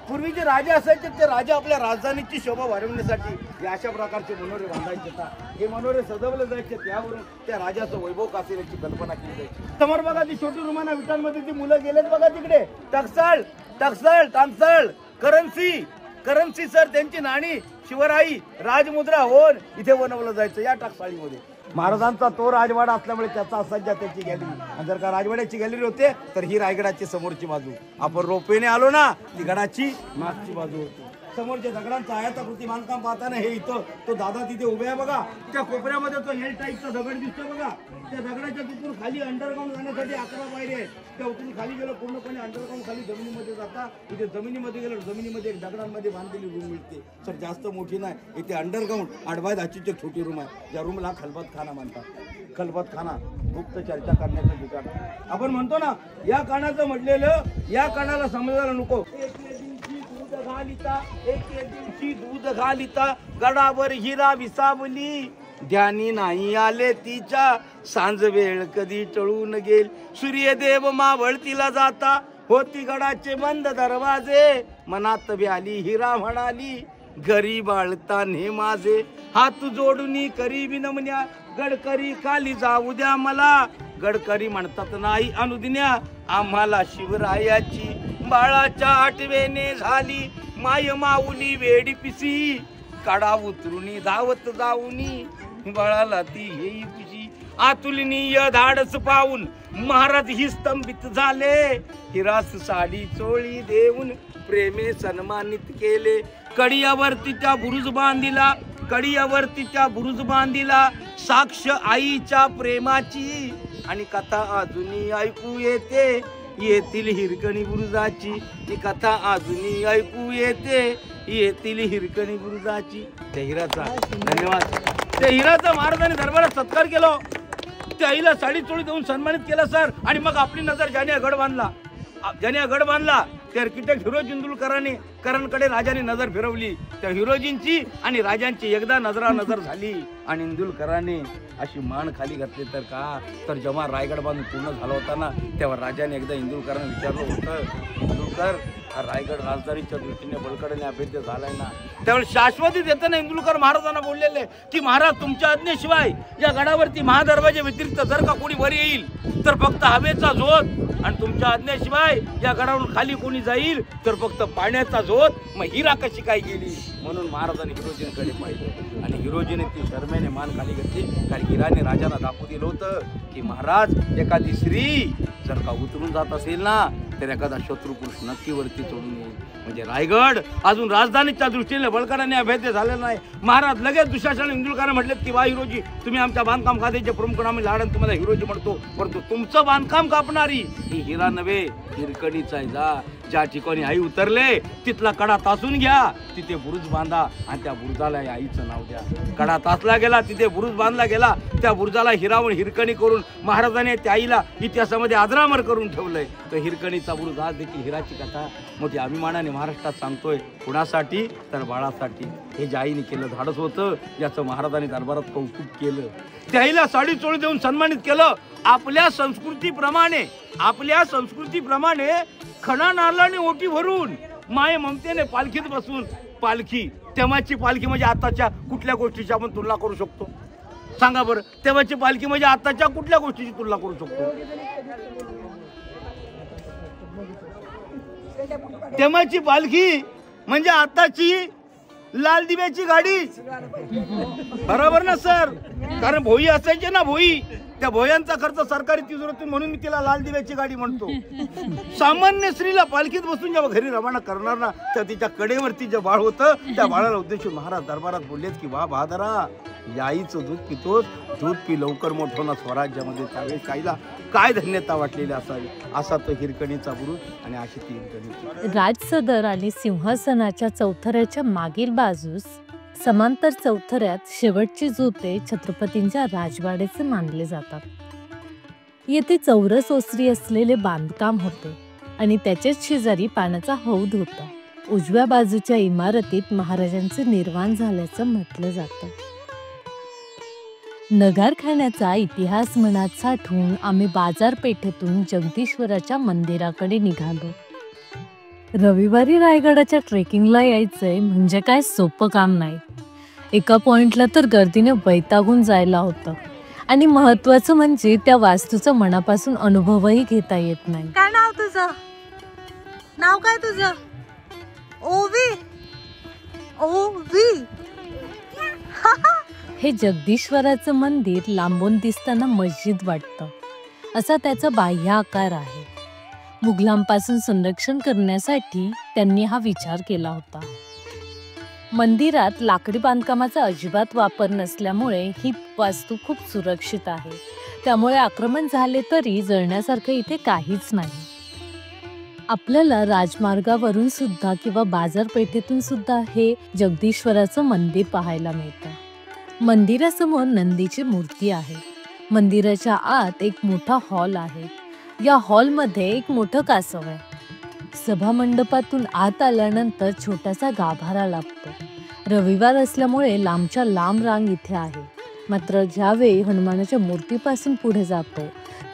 पूर्वीचे राजे असायचे ते राजा आपल्या राजधानीची शोभा वाढवण्यासाठी हे अशा प्रकारचे मनोरे बांधायचे. हे मनोरे सजवले जायचे, त्यावरून त्या राजाचं वैभव कासेल याची कल्पना केली जायची. समोर बघा ती छोटी रुमाना विटांमध्ये ती मुलं गेलेत बघा तिकडे. टकसाळ तामसळ करन्सी सर त्यांची नाणी शिवराई राजमुद्रा होऊन इथे बनवलं जायचं या टाकसाळीमध्ये. महाराजांचा तो राजवाडा असल्यामुळे त्याचा सज्जा त्याची गॅलरी. आणि जर का राजवाड्याची गॅलरी होते तर ही रायगडाची समोरची बाजू. आपण रोपेने आलो ना ती गडाची मागची बाजू होती. समोरच्या दगडांचा आयताकृती बांधकाम पाहताना हे इथं तो दादा तिथे उभे आहे बघा, त्या कोपऱ्यामध्ये तो एल टाईपचा दगड दिसतो बघा. त्या दगडाच्या तिथून खाली अंडरग्राऊंड जाण्यासाठी 11 पायऱ्या आहेत. त्या उतरून खाली गेलं पूर्णपणे अंडरग्राऊंड खाली जमिनीमध्ये जाता. इथे जमिनीमध्ये गेलं जमिनीमध्ये एक दगडांमध्ये बांधलेली रूम मिळते. सर जास्त मोठी नाही, इथे अंडरग्राऊंड 8 बाय 10ची एक छोटी रूम आहे. ज्या रूमला खलबतखाना म्हणतात. खलबतखाना गुप्त चर्चा करण्याचं ठिकाण. आपण म्हणतो ना या कानाचं म्हटलेलं या कानाला समजायला नको. एके दिवशी दूध घालिता गडावर हिरा विसावली. ध्यानी नाही आले तिच्या सांज वेळ कधी टळून गेल. सूर्यदेव मावळतीला जाता होती गडाचे बंद दरवाजे. मनात व्याली हिरा म्हणाली घरी बाळता ने माझे. हात जोडून करी विनमण्या गडकरी खाली जाऊ द्या मला. गडकरी म्हणतात नाही अनुदिन्या आम्हाला शिवरायाची. बाळाच्या आठवेने झाली माय माऊली वेडी पिसी. काडा उतरुनी धावत जाऊनी बाळाला ती येई पिशी. आतुलनीय धाडस पाहून महाराज ही स्तंभित झाले. हिरास साडी चोळी देऊन प्रेमे सन्मानित केले. कडियावरतीच्या बुरुज बांधिला साक्ष आईच्या प्रेमाची. आणि कथा अजूनही ऐकू येते येतील हिरकणी बुरुजाची. ही कथा अजूनही ऐकू येतील हिरकणी बुरुजाची. त्या हिराचा धन्यवाद. त्या हिराचा महाराजांनी दरबारात सत्कार केला. त्या आईला साडी चोळी देऊन सन्मानित केलं सर. आणि मग आपली नजर ज्याने गड बांधला त्या आर्किटेक्ट हिरोजी इंदुलकरांनी करणकडे राजाने नजर फिरवली. त्या हिरोजींची आणि राजांची एकदा नजर झाली. आणि इंदुलकरांनी अशी मान खाली घातली तर जेव्हा रायगड बांधून पूर्ण झाला होता ना तेव्हा राजाने एकदा इंदुलकरांना विचारलं होतं इंदुलकर हा रायगड राजधानीच्या दृष्टीने बळकटीने अभेद्य झालाय ना. त्यावेळी शाश्वती देताना इंदुलकर महाराजांना बोललेले की महाराज तुमच्या आज्ञेशिवाय या गडावरती महादरवाजे व्यतिरिक्त जर का कोणी वर येईल तर फक्त हवेचा झोत. आणि तुमच्या आज्ञेशिवाय या गडावरून खाली कोणी जाईल तर फक्त पाण्याचा झोत. मग हिरा कशी काय गेली म्हणून महाराजांनी हिरोजींकडे पाहिलं. आणि हिरोजीने ती शर्मेने मान खाली घेतली. कारण हिराने राजाला दाखवून दिलं होतं की महाराज एखादी स्त्री जर का उतरून जात असेल ना तर एखादा शत्रू पुरुष नक्की वरती चढून येईल. म्हणजे रायगड अजून राजधानीच्या दृष्टीने बळकटीने अभेद्य झालेला नाही. महाराज लगेच दुशासन इंदुलकरांना म्हटले की वा हिरोजी तुम्ही आमच्या बांधकाम खात्याचे प्रमुख आम्ही लाडन तुम्हाला हिरोजी म्हणतो परंतु तुमचं बांधकाम कापणारी ही हिरा नव्हे हिरकणीचा आहे. जा ज्या ठिकाणी आई उतरले तिथला कडा तासून घ्या तिथे बुरुज बांधा आणि त्या बुरुजाला आईचं नाव द्या. कडा तासला गेला तिथे बुरुज बांधला गेला. त्या बुरुजाला हिरावून हिरकणी करून महाराजांनी त्या आईला इतिहासामध्ये आदरामर करून ठेवलंय. तर हिरकणीचा बुरुज आज देखील हिराची कथा मोठी अभिमानाने महाराष्ट्रात सांगतोय. कुणासाठी तर बाळासाठी. हे ज्या आईने केलं धाडस होतं याचं महाराजांनी दरबारात कौतुक केलं. त्या आईला साडी चोळी देऊन सन्मानित केलं. आपल्या संस्कृतीप्रमाणे खणा नारळाने ओटी भरून माय ममतेने पालखीत बसून पालखी तेव्हाची पालखी म्हणजे आताच्या कुठल्या गोष्टीची आपण तुलना करू शकतो सांगा बरं. तेव्हाची पालखी म्हणजे आताच्या कुठल्या गोष्टीची तुलना करू शकतो. तेव्हाची पालखी म्हणजे आताची लाल दिव्याची गाडी. बरोबर ना सर. कारण भोई असायचे ना भोई त्या भोयांचा खर्च सरकारी तिजोरीतून म्हणून मी तिला लाल दिव्याची गाडी म्हणतो. सामान्य स्त्रीला पालखीत बसून जेव्हा घरी रवाना करणार ना तर तिच्या कडेवरती जे बाळ होतं त्या बाळाला उद्देशून महाराज दरबारात बोललेत की वा बहादरा याईचं दूध पितोस दूध पी लवकर मोठं होणार स्वराज्यामध्ये. त्यावेळेस आईला काय धन्यता वाटलेली असावी. असा तो हिरकणीचा बुरुज आणि अशी ती हिरकणी. राजसदर आणि सिंहासनाच्या चौथऱ्याच्या मागील बाजूस समांतर चौथऱ्यात शेवटचे जोते छत्रपतींच्या राजवाड्याचे मानले जातात. येथे चौरस ओसरी असलेले बांधकाम होते आणि त्याच्याच शेजारी पाण्याचा हौद होता. उजव्या बाजूच्या इमारतीत महाराजांचे निर्वाण झाल्याचं म्हटलं जातं. नगारखान्याचा इतिहास मनात साठवून आम्ही बाजारपेठेतून जगदीश्वराच्या मंदिराकडे निघालो. रविवारी रायगडाच्या ट्रेकिंगला यायचंय म्हणजे काय सोपं काम नाही. एका पॉइंटला तर गर्दीने वैतागून जायला होतं आणि महत्वाचं म्हणजे त्या वास्तूचा मनापासून अनुभवही घेता येत नाही. काय नाव तुझं? नाव काय तुझं? ओवी. ओवी. हे जगदीश्वराचं मंदिर लांबून दिसताना मस्जिद वाटतं, असा त्याचा बाह्य आकार आहे. मुघलांपासून संरक्षण करण्यासाठी त्यांनी हा विचार केला होता. मंदिरात लाकडी बांधकामाचा अजिबात वापर नसल्यामुळे ही वास्तू खूप सुरक्षित आहे. त्यामुळे आक्रमण झाले तरी जळण्यासारखं इथे काहीच नाही. आपल्याला राजमार्गावरून सुद्धा किंवा बाजारपेठेतून सुद्धा हे जगदीश्वराचं मंदिर पाहायला मिळतं. मंदिरासमोर नंदीची मूर्ती आहे. मंदिराच्या आत एक मोठा हॉल आहे. या हॉलमध्ये एक मोठं कासव आहे. सभा मंडपातून आत आल्यानंतर छोटासा गाभारा लाभतो. रविवार असल्यामुळे लांबच्या लांब रांग इथे आहे. मात्र ज्यावेळी हनुमानाच्या मूर्तीपासून पुढे जातो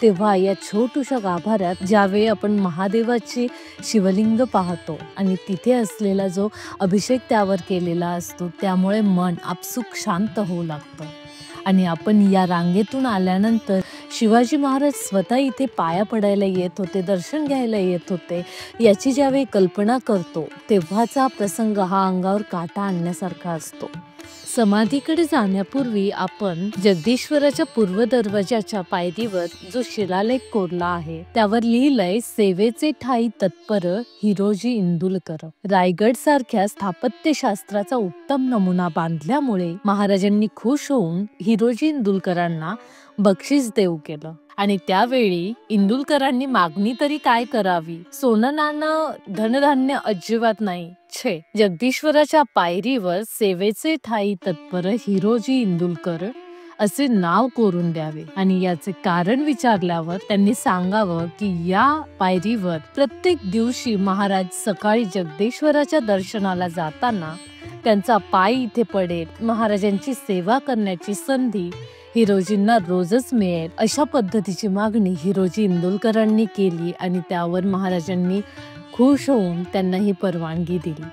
तेव्हा या छोट्याशा गाभाऱ्यात ज्यावेळी आपण महादेवाची शिवलिंग पाहतो आणि तिथे असलेला जो अभिषेक त्यावर केलेला असतो त्यामुळे मन आपसुक शांत होऊ लागतं. आणि आपण या रांगेतून आल्यानंतर शिवाजी महाराज स्वतः इथे पाया पडायला येत होते, दर्शन घ्यायला येत होते याची ज्यावेळी कल्पना करतो तेव्हाचा प्रसंग हा अंगावर काटा आणण्यासारखा असतो. समाधीकडे जाण्यापूर्वी आपण जगदीश्वराच्या पूर्व दरवाजाच्या पायरीवर जो शिलालेख कोरला आहे त्यावर लिहिलंय, सेवेचे ठाई तत्पर हिरोजी इंदुलकर. रायगड सारख्या स्थापत्यशास्त्राचा उत्तम नमुना बांधल्यामुळे महाराजांनी खुश होऊन हिरोजी इंदुलकरांना बक्षीस देऊ केलं. आणि त्यावेळी इंदुलकरांनी मागणी तरी काय करावी, सोनं नाणं धनधान्य अजिबात नाही. छे, जगदीश्वराच्या पायरीवर सेवेचे ठाई तत्पर हिरोजी इंदुलकर असे नाव कोरून द्यावे. आणि याचे कारण विचारल्यावर त्यांनी सांगावं की या पायरीवर प्रत्येक दिवशी महाराज सकाळी जगदीश्वराच्या दर्शनाला जाताना त्यांचा पाय इथे पडेल. महाराजांची सेवा करण्याची संधी हिरोजींना रोजच मिळेल अशा पद्धतीची मागणी हिरोजी इंदुलकरांनी केली आणि त्यावर महाराजांनी खुश होऊन त्यांना ही परवानगी दिली.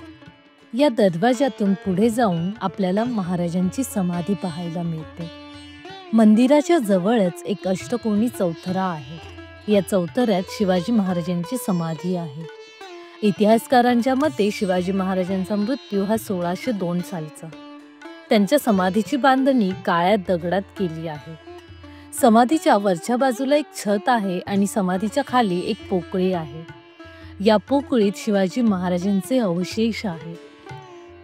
या दरवाजातून पुढे जाऊन आपल्याला महाराजांची समाधी पाहायला मिळते. मंदिराच्या जवळच एक अष्टकोनी चौथरा आहे. या चौथऱ्यात शिवाजी महाराजांची समाधी आहे. इतिहासकारांच्या मते शिवाजी महाराजांचा मृत्यू हा 1602 सालचा. त्यांच्या समाधीची बांधणी काळ्या दगडात केली आहे. समाधीच्या वरच्या बाजूला एक छत आहे आणि समाधीच्या खाली एक पोकळी आहे. या पोकळीत शिवाजी महाराजांचे अवशेष आहे.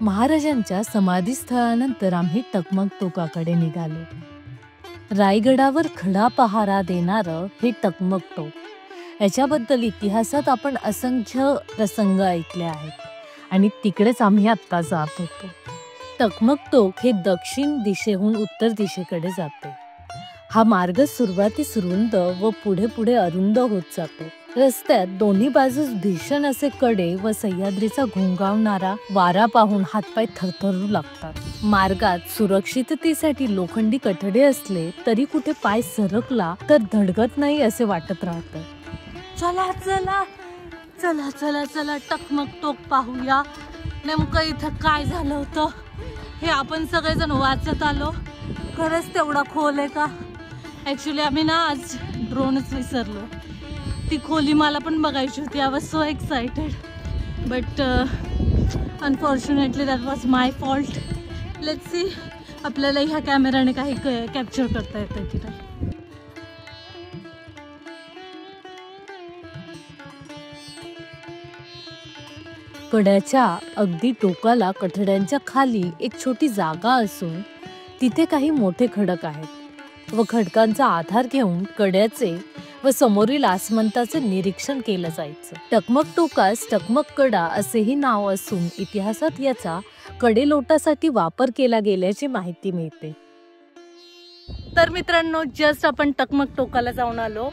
महाराजांच्या समाधी स्थळानंतर आम्ही टकमक टोकाकडे निघालो. रायगडावर खडा पहारा देणारं हे टकमक टोक याच्याबद्दल इतिहासात आपण असंख्य प्रसंग ऐकले आहेत आणि तिकडेच आम्ही आत्ता जात होतो. टकमक टोक हे दक्षिण दिशेहून उत्तर दिशेकडे जाते. हा मार्ग सुरुवातीस रुंद व पुढे पुढे अरुंद होत जातो. रस्त्यात दोन्ही बाजूस भीषण असे कडे व सह्याद्रीचा घोंघावणारा वारा पाहून हातपाय थरथरू लागतात. मार्गात सुरक्षिततेसाठी लोखंडी कठडे असले तरी कुठे पाय सरकला तर धडकत नाही असे वाटत राहतं. चला चला चला चला चला टकमक टोक पाहूया. नेमकं इथं काय झालं होतं हे आपण सगळेजण वाचत आलो. खरंच तेवढा खोल आहे का? ऍक्च्युली आम्ही ना आज ड्रोनच विसरलो. ती खोली मला पण बघायची होती. I was so excited but unfortunately that was my fault. Let's see आपल्याला ह्या कॅमेराने काही कॅप्चर करता येतं की नाही. कड्याच्या अगदी टोकाला कठड्यांच्या खाली एक छोटी जागा असून तिथे काही मोठे खडक आहेत व खडकांचा आधार घेऊन कड्याचे व समोरील आसमंताचे निरीक्षण केलं जायचं. टकमक टोकास टकमक कडा असेही नाव असून इतिहासात याचा कडेलोटासाठी वापर केला गेल्याची माहिती मिळते. तर मित्रांनो, जस्ट आपण टकमक टोकाला जाऊन आलो.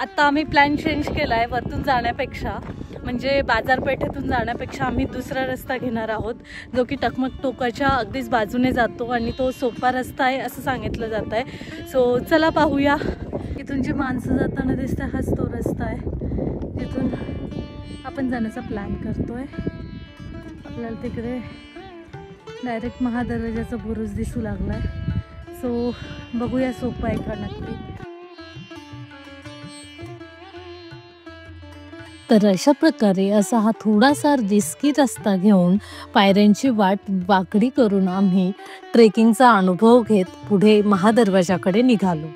आता आम्ही प्लॅन चेंज केला आहे. वरतून जाण्यापेक्षा म्हणजे बाजारपेठेतून जाण्यापेक्षा आम्ही दुसरा रस्ता घेणार आहोत, जो की टकमक टोकाच्या अगदीच बाजूने जातो आणि तो सोपा रस्ता आहे असं सांगितलं जात आहे. सो चला पाहूया. इथून जी माणसं जाताना दिसते हाच तो रस्ता आहे, तिथून आपण जाण्याचा प्लॅन करतोय. आपल्याला तिकडे डायरेक्ट महादरवाजाचा बुरुज दिसू लागलाय. सो बघूया सोपं आहे का नक्की. तर अशा प्रकारे असा हा थोडासा रिस्की रस्ता घेऊन पायऱ्यांची वाट वाकडी करून आम्ही ट्रेकिंगचा अनुभव घेत पुढे महादरवाजाकडे निघालो.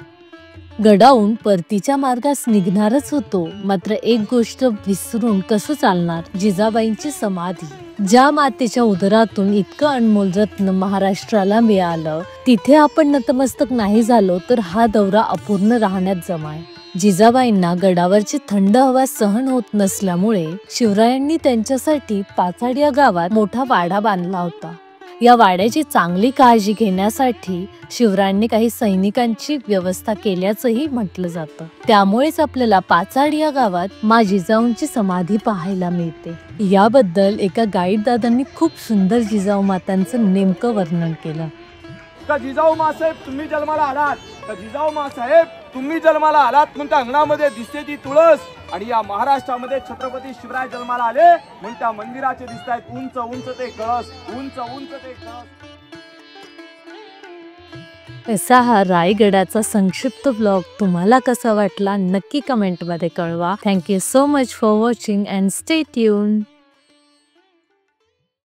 गडाहून परतीच्या मार्गास निघणारच होतो, मात्र एक गोष्ट विसरून कसं चालणार, जिजाबाईंची समाधी. ज्या मातेच्या उदरातून इतकं अनमोल रत्न महाराष्ट्राला मिळालं, तिथे आपण नतमस्तक नाही झालो तर हा दौरा अपूर्ण राहण्यात जमाय. जिजाबाईंना गडावरची थंड हवा सहन होत नसल्यामुळे शिवरायांनी त्यांच्यासाठी पाचाड या गावात मोठा वाडा बांधला होता. या वाड्याची चांगली काळजी घेण्यासाठी शिवरायांनी काही सैनिकांची व्यवस्था केल्याचंही म्हटलं जातं. त्यामुळेच आपल्याला पाचाड या गावात मा जिजाऊंची समाधी पाहायला मिळते. याबद्दल एका गाईड दादांनी खूप सुंदर जिजाऊ मातांचं नेमकं वर्णन केलं. जिजाऊ मासाहेब तुम्ही जन्माला आलात, जिजाऊ मासाहेब तुम्ही जन्माला आलात म्हणून त्या अंगणामध्ये दिसते ती तुळस, आणि या महाराष्ट्रामध्ये छत्रपती शिवराय जन्माला आले म्हणून त्या मंदिराचे दिसत आहेत उंच उंच ते कळस, उंच उंच ते कळस. असा हा रायगडाचा संक्षिप्त ब्लॉग तुम्हाला कसा वाटला नक्की कमेंटमध्ये कळवा. Thank you so much for watching and stay tuned.